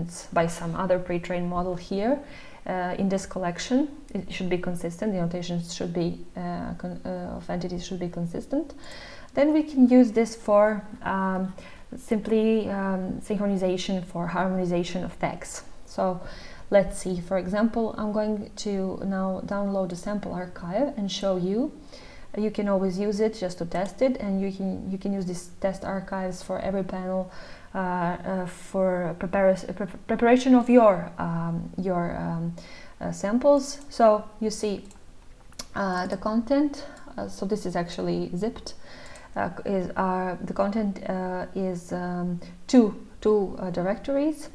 elements by some other pre-trained model here in this collection. It should be consistent, the notation should be of entities should be consistent. Then we can use this for simply synchronization for harmonization of tags. So let's see, for example, I'm going to now download the sample archive and show you. You can always use it just to test it, and you can use these test archives for every panel for preparation of your samples. So you see the content. So this is actually zipped. The content is two directories,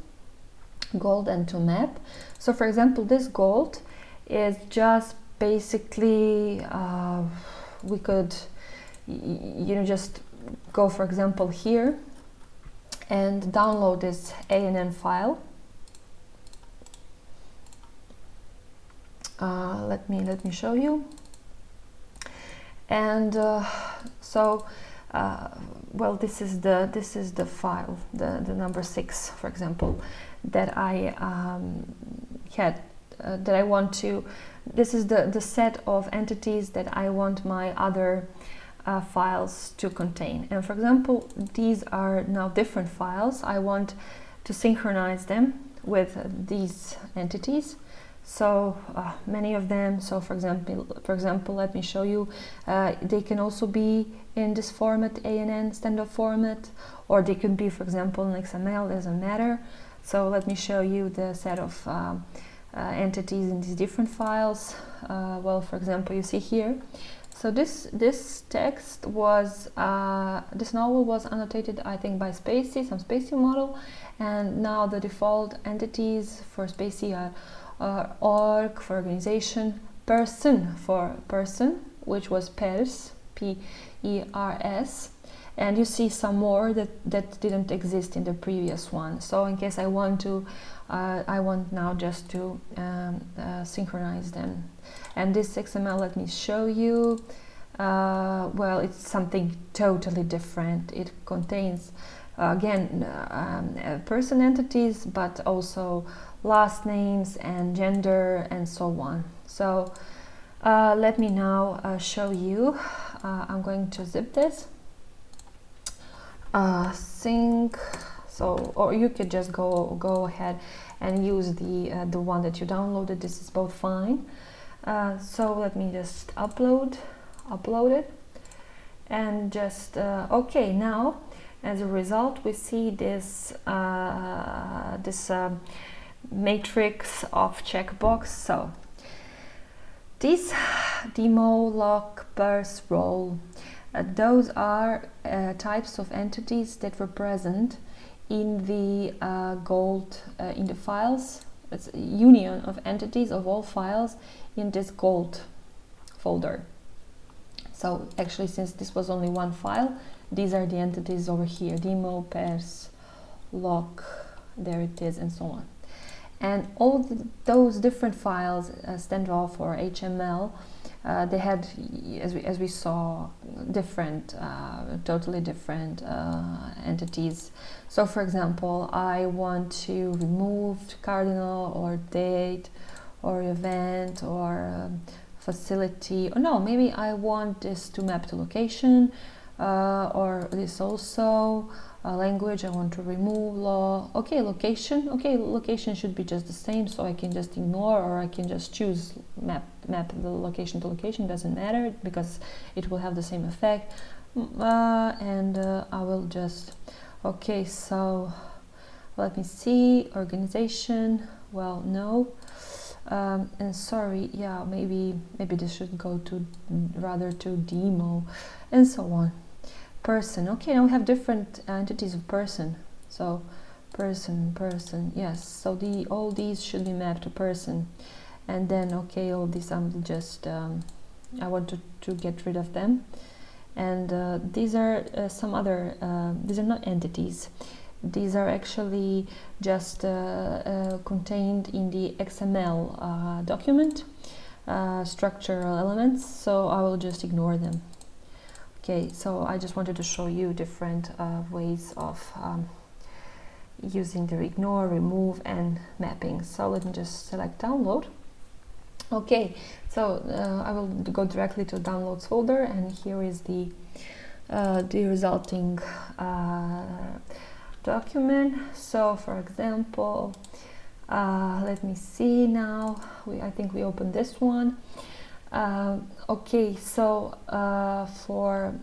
gold and to map. So for example, this gold is just basically we could just go, for example, here and download this ANN file. Let me show you. And well, this is the file, the number 6, for example, that I had that I want to. This is the set of entities that I want my other files to contain. And for example, these are now different files. I want to synchronize them with these entities. So many of them. So for example, let me show you. They can also be in this format, ANN standard format, or they could be, for example, in XML. Doesn't matter. So let me show you the set of entities in these different files. Well, for example, you see here. So this text was this novel was annotated, I think, by Spacey, some Spacey model, and now the default entities for Spacey are org for organization, person for person, which was pers, P-E-R-S, and you see some more that didn't exist in the previous one. So in case I want to, I want now just to synchronize them. And this XML, let me show you. Well, it's something totally different. It contains again person entities, but also last names and gender and so on. So let me now show you. I'm going to zip this. Sync. So, or you could just go ahead and use the one that you downloaded. This is both fine. So let me just upload it, and just okay. Now, as a result, we see this matrix of checkbox. So this demo, lock, pers, role, those are types of entities that were present in the gold in the files. It's a union of entities of all files in this gold folder. So actually, since this was only one file, these are the entities over here: demo, pers, lock, there it is, and so on. And all those different files, standoff or HML, they had, as we saw, different, totally different entities. So for example, I want to remove cardinal or date or event or facility, or no, maybe I want this to map to location, or this also language I want to remove, law. Okay, location should be just the same, so I can just ignore, or I can just choose map the location to location. Doesn't matter because it will have the same effect. And I will just, okay, so let me see, organization, well, no. And sorry, yeah, maybe this should go to rather to demo, and so on. Person, okay, now we have different entities of person. So person, yes. So all these should be mapped to person, and then okay, all these I'm just I want to get rid of them. And these are some other. These are not entities. These are actually just contained in the XML document, structural elements, so I will just ignore them. Okay, so I just wanted to show you different ways of using the ignore, remove and mapping. So let me just select download. Okay, so I will go directly to downloads folder, and here is the resulting document. So for example, let me see now, I think we opened this one. Okay, so for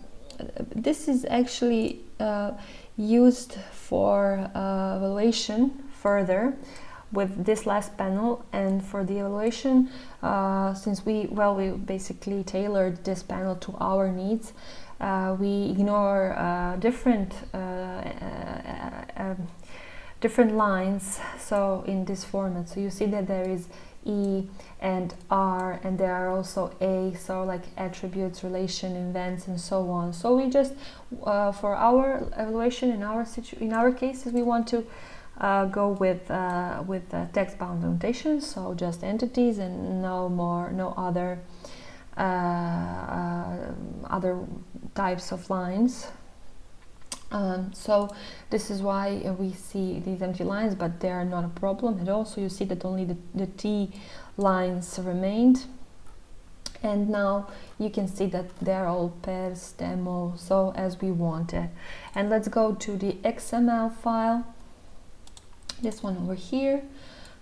this is actually used for evaluation further with this last panel. And for the evaluation, since we basically tailored this panel to our needs, we ignore different lines, so in this format. So you see that there is E and R, and there are also A, so like attributes, relation, events, and so on. So we just for our evaluation in our cases, we want to go with text bound notation, so just entities and no other other types of lines. So this is why we see these empty lines, but they are not a problem at all. So you see that only the T lines remained, and now you can see that they're all pairs demo, so as we wanted. And let's go to the XML file, this one over here.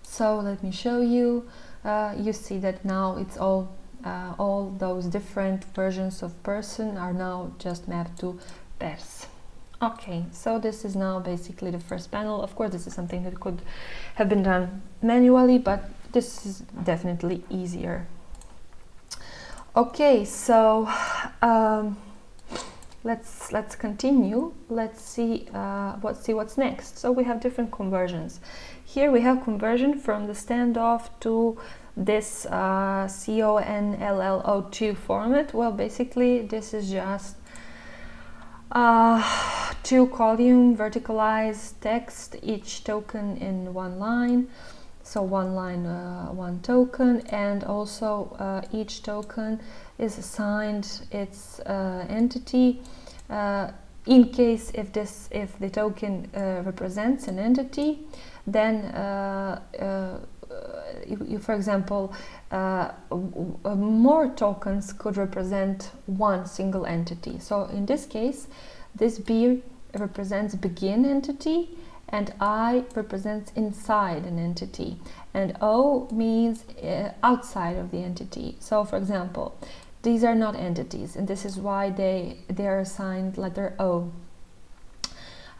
So let me show you. You see that now it's all those different versions of person are now just mapped to pairs. Okay, so this is now basically the first panel. Of course, this is something that could have been done manually, but this is definitely easier. Okay, so let's continue. Let's see what's next. So we have different conversions. Here we have conversion from the standoff to this CONLLO2 format. Well, basically this is just 2-column verticalized text, each token in one line. So one line, one token, and also each token is assigned its entity. In case if the token represents an entity, then for example, more tokens could represent one single entity. So in this case, this B represents begin entity, and I represents inside an entity, and O means outside of the entity. So for example, these are not entities, and this is why they are assigned letter O.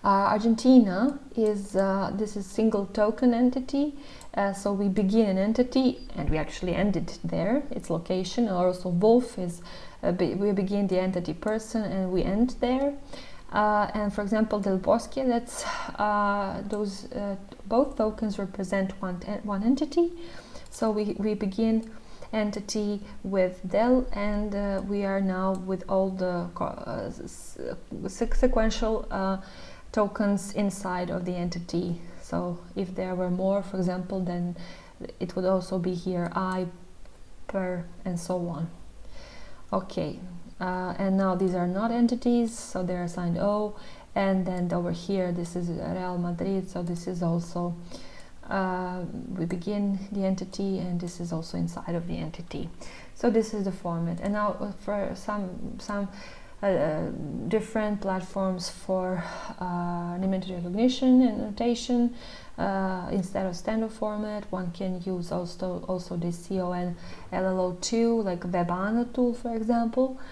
Argentina is this is single token entity, so we begin an entity and we actually end it there, its location. Or also Wolf is we begin the entity person and we end there. And for example, Del Bosque, that's those both tokens represent one entity. So we begin entity with Del, and we are now with all the sequential tokens inside of the entity. So if there were more, for example, then it would also be here I, per, and so on. Okay, and now these are not entities, so they're assigned O. And then over here, this is Real Madrid, so this is also we begin the entity, and this is also inside of the entity. So this is the format. And now for some different platforms for image recognition and notation, instead of standard format, one can use also this CONLLO2, like Webano tool, for example.